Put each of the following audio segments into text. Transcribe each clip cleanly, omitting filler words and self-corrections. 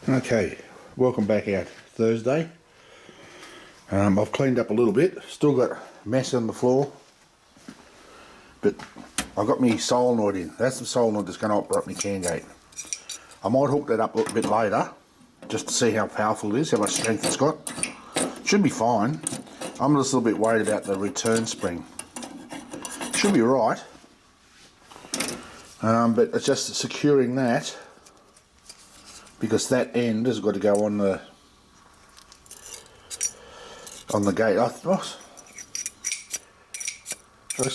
Okay, welcome back out Thursday. I've cleaned up a little bit, still got mess on the floor, but I've got my solenoid in. That's the solenoid that's going to operate my can gate. I might hook that up a little bit later, just to see how powerful it is, how much strength it's got. Should be fine. I'm just a little bit worried about the return spring. Should be right, but it's just securing that, because that end has got to go on the gate.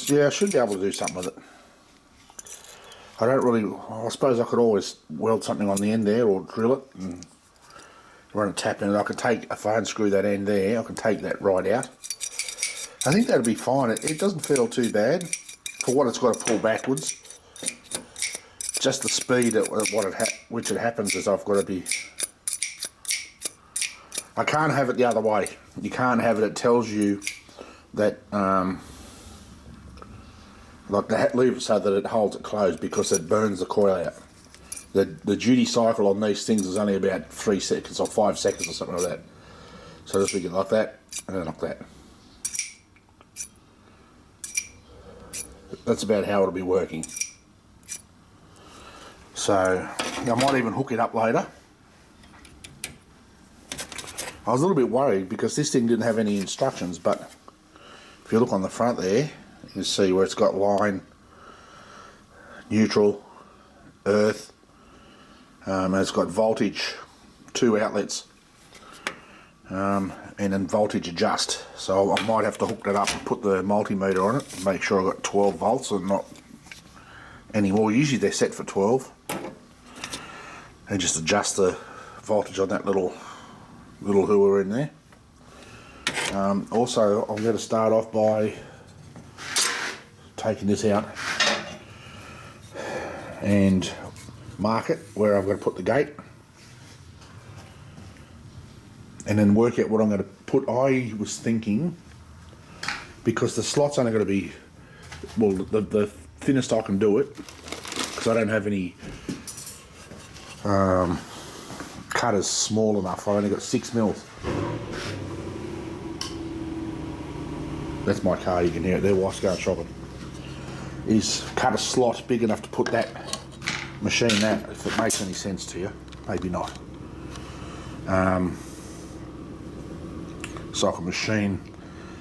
Yeah, I should be able to do something with it. I don't really. I suppose I could always weld something on the end there, or drill it and run a tap in it. I could take, if I unscrew that end there, I can take that right out. I think that'd be fine. It doesn't feel too bad for what it's got to pull backwards. Just the speed at which it happens is I've got to be. I can't have it the other way. You can't have it. It tells you that like leave it so that it holds it closed, because it burns the coil out. The duty cycle on these things is only about 3 seconds or 5 seconds or something like that. So just we get like that and then like that. That's about how it'll be working. So I might even hook it up later. I was a little bit worried because this thing didn't have any instructions, but if you look on the front there, you can see where it's got line, neutral, earth, and it's got voltage, 2 outlets, and then voltage adjust. So I might have to hook that up and put the multimeter on it, make sure I've got 12 volts and not any more. Usually they're set for 12, and just adjust the voltage on that little hooer in there. Also, I'm going to start off by taking this out and mark it where I'm going to put the gate, and then work out what I'm going to put. I was thinking, because the slot's only going to be, well, the thinnest I can do it, because I don't have any cutters small enough. I only got 6 mils. That's my car, you can hear it there whilst going shopping. Is cut a slot big enough to put that, machine that, if it makes any sense to you. Maybe not. So I can machine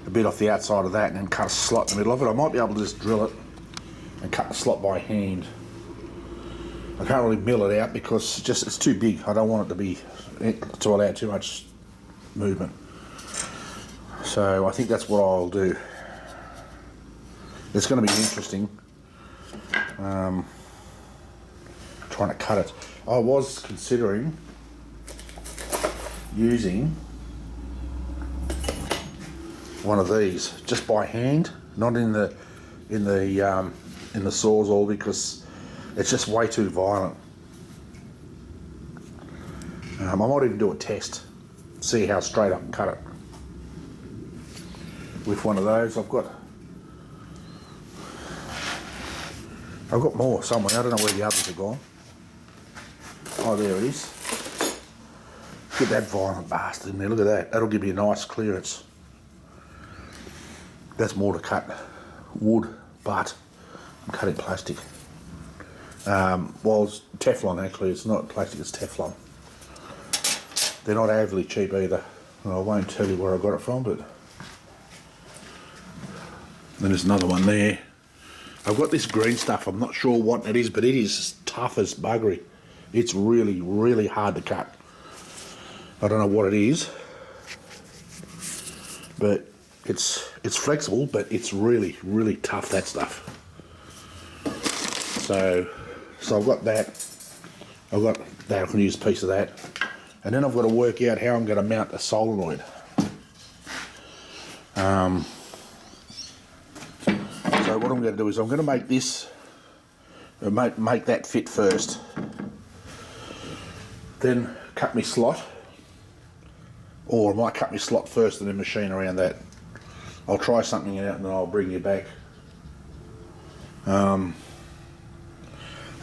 a bit off the outside of that and then cut a slot in the middle of it. I might be able to just drill it and cut the slot by hand. I can't really mill it out because it's too big. I don't want it to allow too much movement. So I think that's what I'll do. It's going to be interesting trying to cut it. I was considering using one of these just by hand, not in the Sawzall, because it's just way too violent. I might even do a test, see how straight I can cut it with one of those. I've got more somewhere. I don't know where the others have gone. Oh, there it is. Get that violent bastard in there. Look at that. That'll give you a nice clearance. That's more to cut wood, but I'm cutting plastic. Well, it's Teflon actually. It's not plastic, it's Teflon. They're not overly cheap either. I won't tell you where I got it from, but then there's another one there. I've got this green stuff. I'm not sure what it is, but it is tough as buggery. It's really, really hard to cut. I don't know what it is, but it's flexible, but it's really, really tough, that stuff. So I've got that. I can use a piece of that, and then I've got to work out how I'm going to mount a solenoid. So what I'm going to do is I'm going to make this, make that fit first, then cut my slot, or I might cut my slot first and then machine around that. I'll try something out and then I'll bring you back. And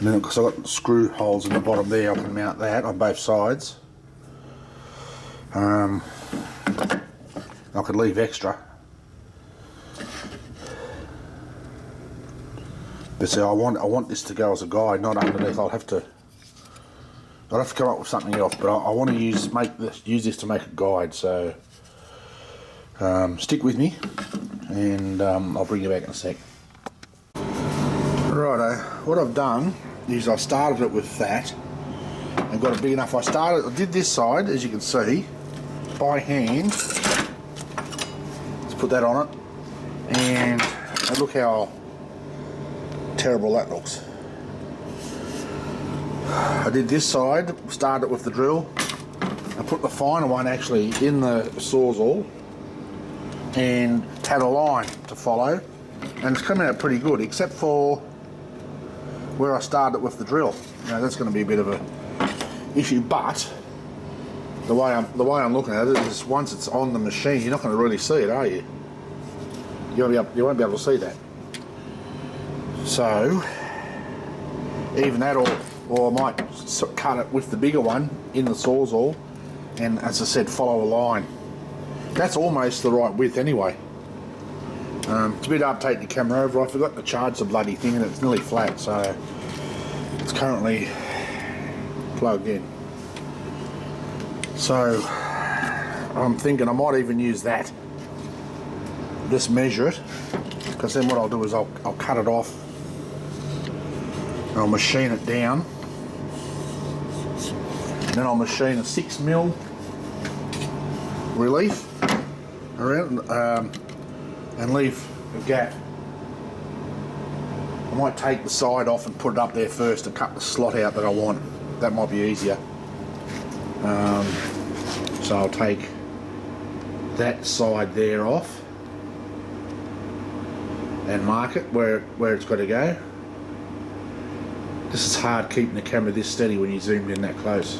then because I've got screw holes in the bottom there, I can mount that on both sides. I could leave extra. But see, I want this to go as a guide, not underneath. I'll have to come up with something else, but I want to use this to make a guide. So stick with me, and I'll bring you back in a sec. Righto, what I've done is I started it with that and got it big enough. I did this side, as you can see, by hand. Let's put that on it, and look how terrible that looks. I did this side, started with the drill. I put the finer one actually in the sawzall and had a line to follow, and it's come out pretty good, except for where I started with the drill. Now that's going to be a bit of a issue, but the way I'm looking at it is, once it's on the machine, you're not going to really see it, are you? You won't be able to see that. So even that, or I might cut it with the bigger one in the sawzall, and as I said, follow a line. That's almost the right width anyway. It's a bit hard to take the camera over. I forgot to charge the bloody thing, and it's nearly flat, so it's currently plugged in. So I'm thinking I might even use that. Just measure it, because then what I'll do is I'll cut it off. I'll machine it down, and then I'll machine a 6mm relief around and leave a gap. I might take the side off and put it up there first and cut the slot out that I want. That might be easier. So I'll take that side there off and mark it where it's got to go. This is hard keeping the camera this steady when you zoomed in that close.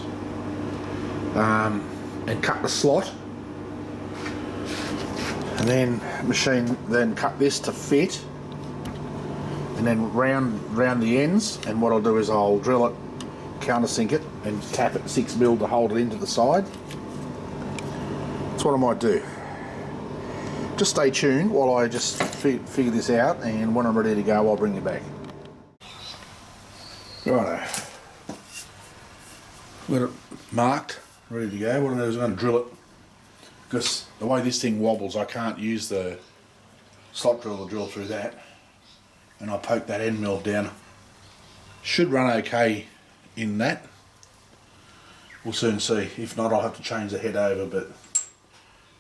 And cut the slot, and then cut this to fit, and then round the ends. And what I'll do is I'll drill it, countersink it, and tap it 6mm to hold it into the side. That's what I might do. Just stay tuned while I just figure this out, and when I'm ready to go, I'll bring you back. Righto, got it marked, ready to go. What I'm going to do is I'm going to drill it, because the way this thing wobbles, I can't use the slot drill to drill through that. And I'll poke that end mill down. Should run okay in that. We'll soon see. If not, I'll have to change the head over, but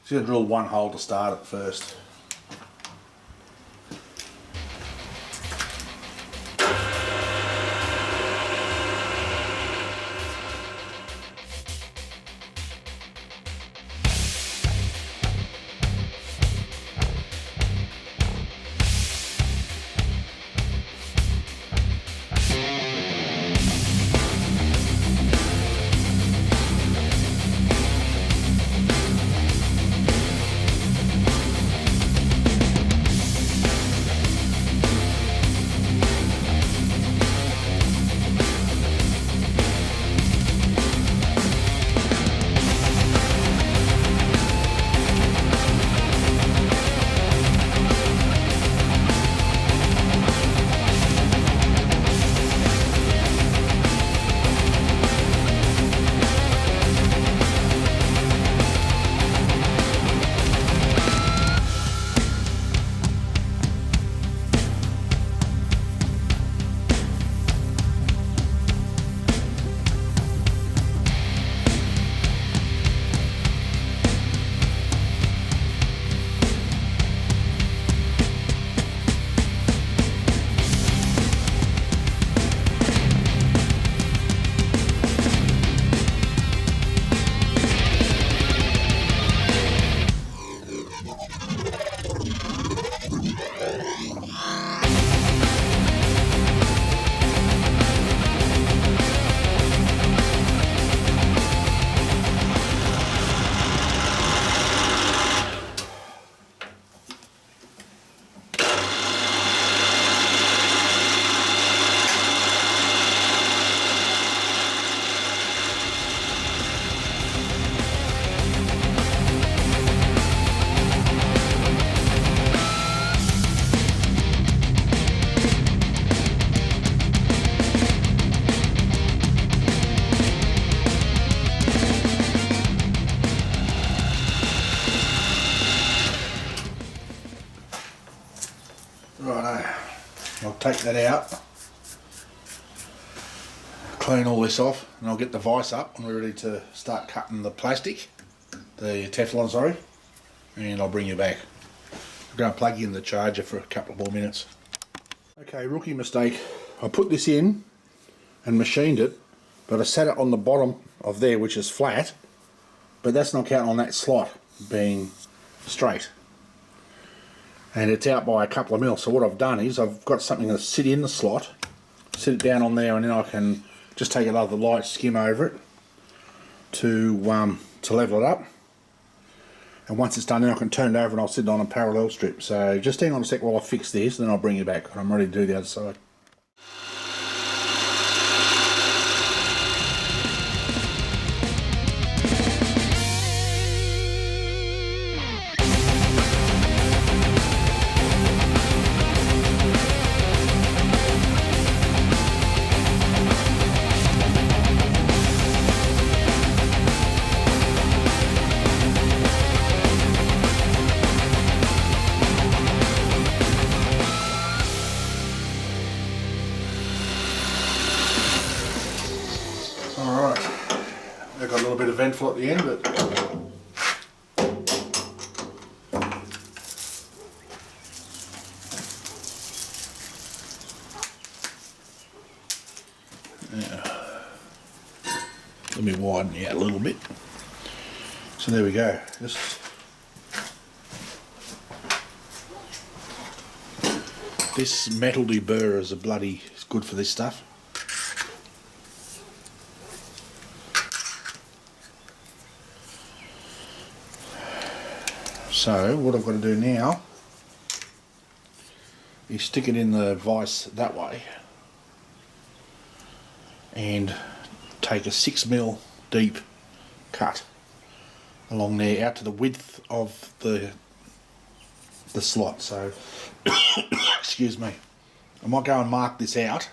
just going to drill one hole to start it first. take that out, clean all this off, and I'll get the vise up and we're ready to start cutting the plastic, the Teflon, sorry, and I'll bring you back. I'm going to plug in the charger for a couple more minutes. Okay, rookie mistake. I put this in and machined it, but I set it on the bottom of there, which is flat, but that's not counting on that slot being straight. And it's out by a couple of mil, so what I've done is I've got something to sit in the slot, sit it down on there, and then I can just take another light skim over it to level it up. And once it's done, then I can turn it over and I'll sit it on a parallel strip. So just hang on a sec while I fix this, then I'll bring you back. I'm ready to do the other side. Alright, they've got a little bit of ventful at the end, but yeah. Let me widen it out a little bit. So there we go. This metal deburr is good for this stuff. So what I've got to do now is stick it in the vise that way and take a 6mm deep cut along there out to the width of the slot. So excuse me, I might go and mark this out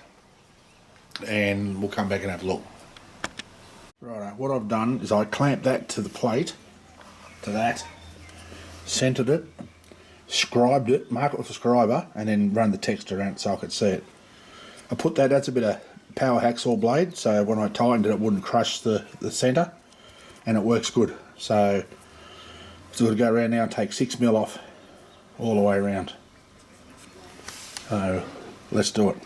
and we'll come back and have a look. Right, what I've done is I clamped that to the plate, to that, centered it, scribed it, mark it with a scriber, and then run the text around it so I could see it. I put that's a bit of power hacksaw blade, so when I tightened it, it wouldn't crush the center, and it works good. So it's got to go around now and take 6mm off all the way around. So let's do it.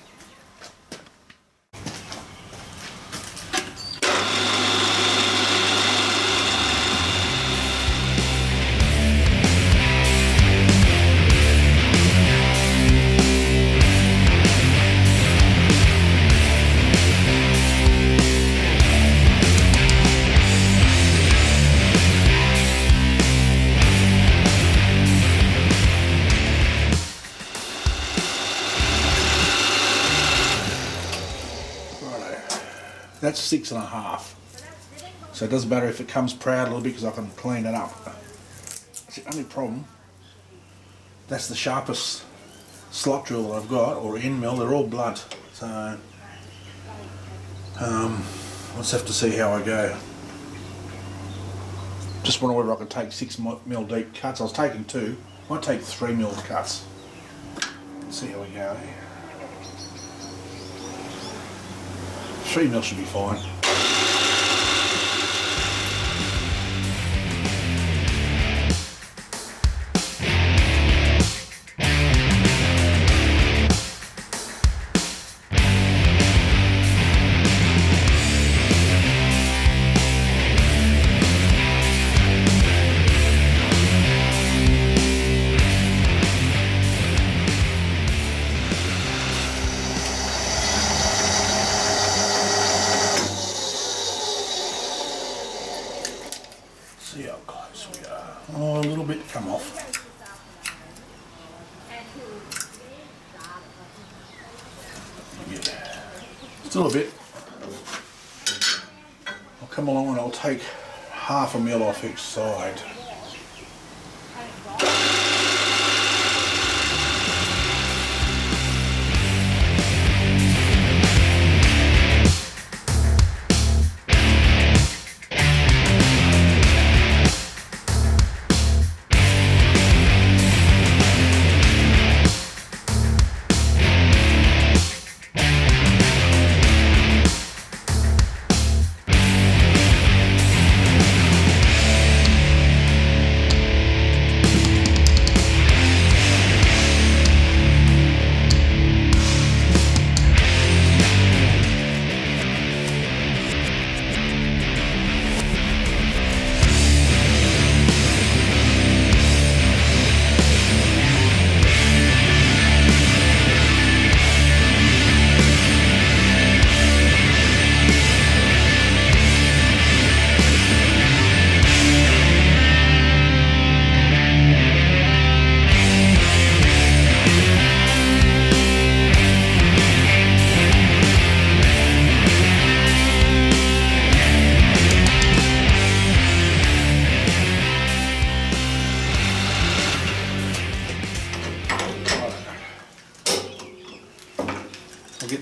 That's 6.5, so it doesn't matter if it comes proud a little bit because I can clean it up. That's the only problem. That's the sharpest slot drill that I've got, or end mill. They're all blunt, so let's have to see how I go. Just wonder whether I could take 6mm deep cuts. I was taking 2, might take 3mm cuts. Let's see how we go. 3mm should be fine. See how close we are. Oh, a little bit come off. Yeah, still a bit. I'll come along and I'll take 1/2 off each side.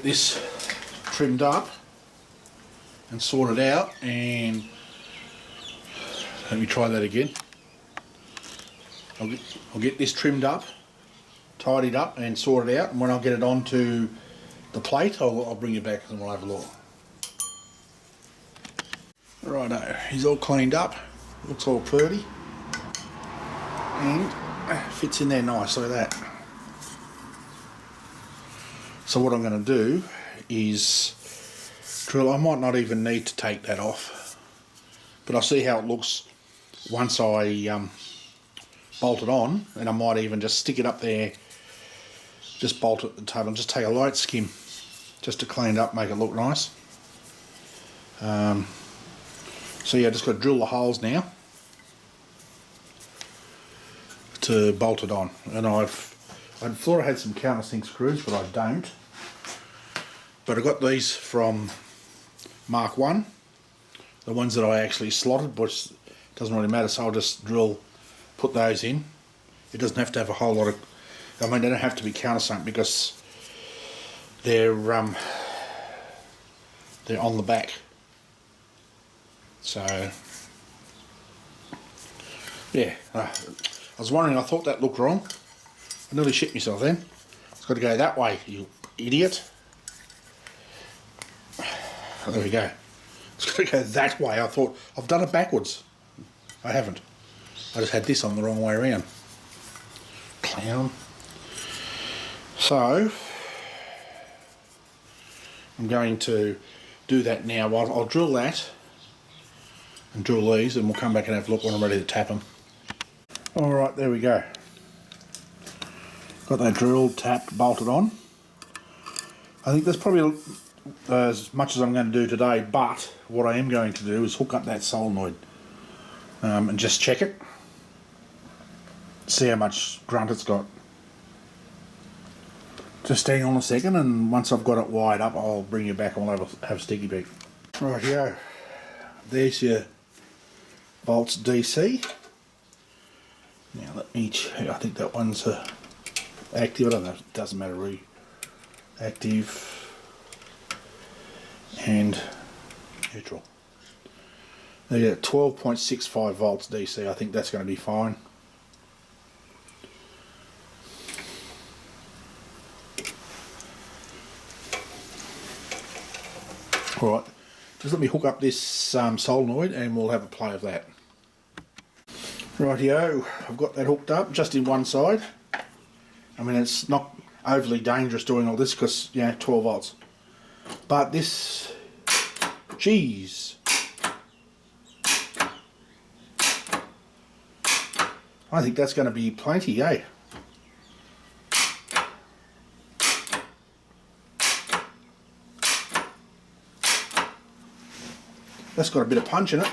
this trimmed up and sorted out, and let me try that again. I'll get this trimmed up, tidied up and sorted out, and when I get it onto the plate I'll bring you back and we'll have a look. Righto, he's all cleaned up, looks all pretty and fits in there nice like that. So what I'm going to do is drill. I might not even need to take that off, but I'll see how it looks once I bolt it on, and I might even just stick it up there, just bolt it at the table and just take a light skim just to clean it up, make it look nice. So yeah, just got to drill the holes now to bolt it on, and I thought I had some countersink screws, but I don't. But I got these from Mark 1, the ones that I actually slotted, but it doesn't really matter, so I'll just put those in. It doesn't have to have a whole lot of, I mean, they don't have to be countersunk because they're on the back. So yeah, I was wondering, I thought that looked wrong. I nearly shit myself then. It's got to go that way, you idiot. Oh, there we go. It's got to go that way. I thought, I've done it backwards. I haven't. I just had this on the wrong way around. Clown. So I'm going to do that now. I'll drill that and drill these, and we'll come back and have a look when I'm ready to tap them. Alright, there we go. Got that drilled, tapped, bolted on. I think that's probably as much as I'm going to do today, but what I am going to do is hook up that solenoid and just check it. See how much grunt it's got. Just hang on a second, and once I've got it wired up I'll bring you back and we'll have a sticky beak. Rightio, there's your volts DC. Now let me check. I think that one's active. I don't know, it doesn't matter really. Active and neutral. There you go, 12.65 volts DC. I think that's going to be fine. Alright, just let me hook up this solenoid and we'll have a play of that. Rightio, I've got that hooked up just in one side. I mean, it's not overly dangerous doing all this because, you know, 12 volts. But this, geez, I think that's going to be plenty, eh? That's got a bit of punch in it.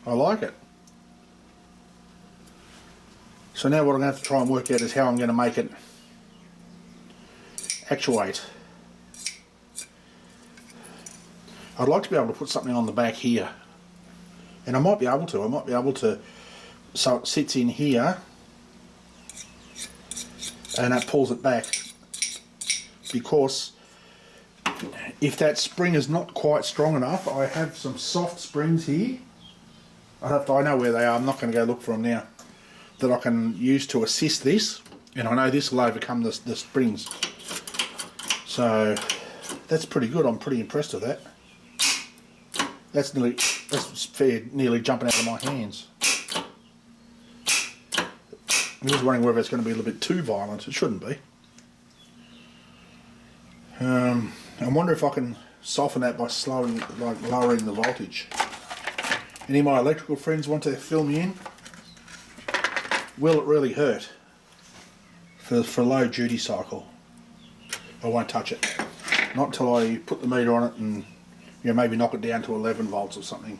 I like it. So now what I'm going to have to try and work out is how I'm going to make it actuate. I'd like to be able to put something on the back here, and I might be able to, so it sits in here and that pulls it back, because if that spring is not quite strong enough, I have some soft springs here. I know where they are, I'm not going to go look for them now, that I can use to assist this, and I know this will overcome the springs. So that's pretty good. I'm pretty impressed with that. That's nearly jumping out of my hands. I'm just wondering whether it's going to be a little bit too violent. It shouldn't be. I wonder if I can soften that by lowering the voltage. Any of my electrical friends want to fill me in? Will it really hurt for low duty cycle? I won't touch it. Not until I put the meter on it and, you know, maybe knock it down to 11 volts or something.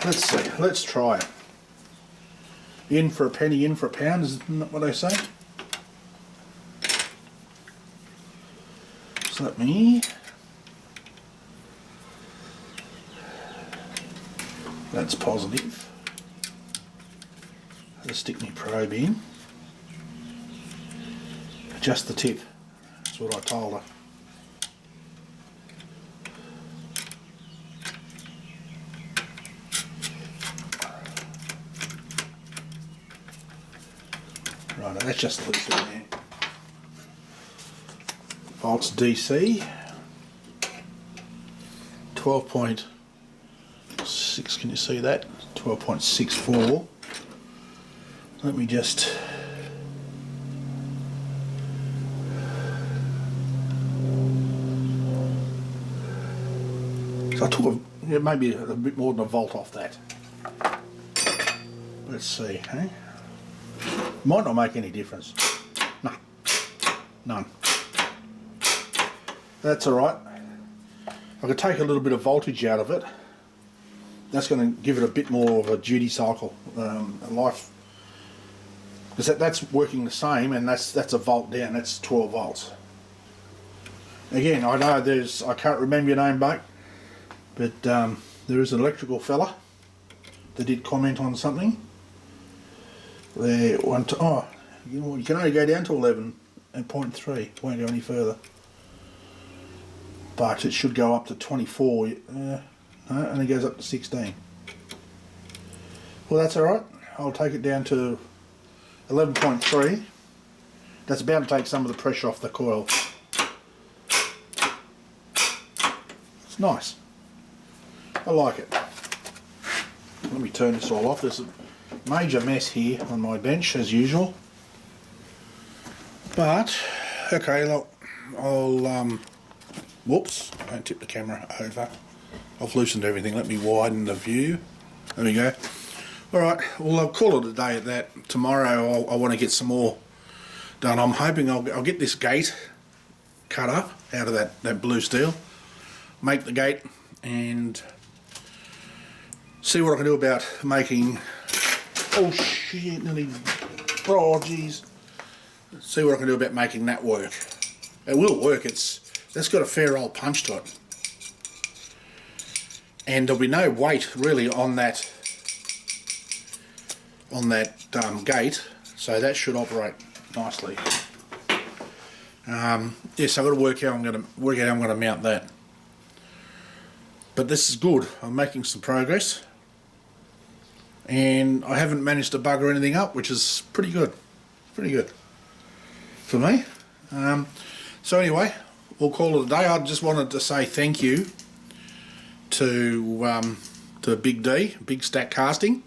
Let's see. Let's try it. In for a penny, in for a pound, isn't that what they say? So let me That's positive. I'll stick my probe in. Just the tip. That's what I told her. Right, that's just loose in there. Volts DC. 12.6, can you see that? 12.64. Let me just... So I took maybe a bit more than a volt off that. Let's see, eh? Might not make any difference. No, none. That's alright. I could take a little bit of voltage out of it. That's going to give it a bit more of a duty cycle, a life. Because that's working the same, and that's a volt down. That's 12 volts. Again, I know I can't remember your name, mate, but there is an electrical fella that did comment on something. There, oh, you know, you can only go down to 11.3. Won't go any further. But it should go up to 24. No, only goes up to 16. Well, that's all right. I'll take it down to 11.3. That's about to take some of the pressure off the coil. It's nice. I like it. Let me turn this all off. There's a major mess here on my bench as usual. But okay, look, I'll whoops, don't tip the camera over. I've loosened everything. Let me widen the view. There we go. Alright, well, I'll call it a day at that. Tomorrow I want to get some more done. I'm hoping I'll get this gate cut up out of that blue steel, make the gate, and see what I can do about making... Oh shit, nearly... Oh jeez. See what I can do about making that work. It will work. That's got a fair old punch to it. And there'll be no weight really on that gate, so that should operate nicely. Yes, I've got to work out how I'm going to mount that. But this is good. I'm making some progress, and I haven't managed to bugger anything up, which is pretty good. Pretty good for me. So anyway, we'll call it a day. I just wanted to say thank you to Big D, BigstackD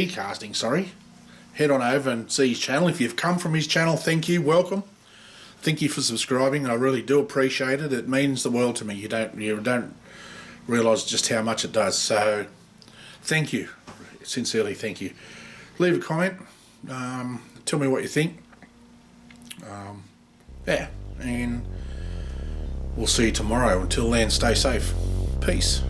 casting, sorry. Head on over and see his channel. If you've come from his channel, thank you, welcome. Thank you for subscribing. I really do appreciate it. It means the world to me. You don't realise just how much it does. So thank you, sincerely thank you. Leave a comment. Tell me what you think. Yeah, and we'll see you tomorrow. Until then, stay safe. Peace.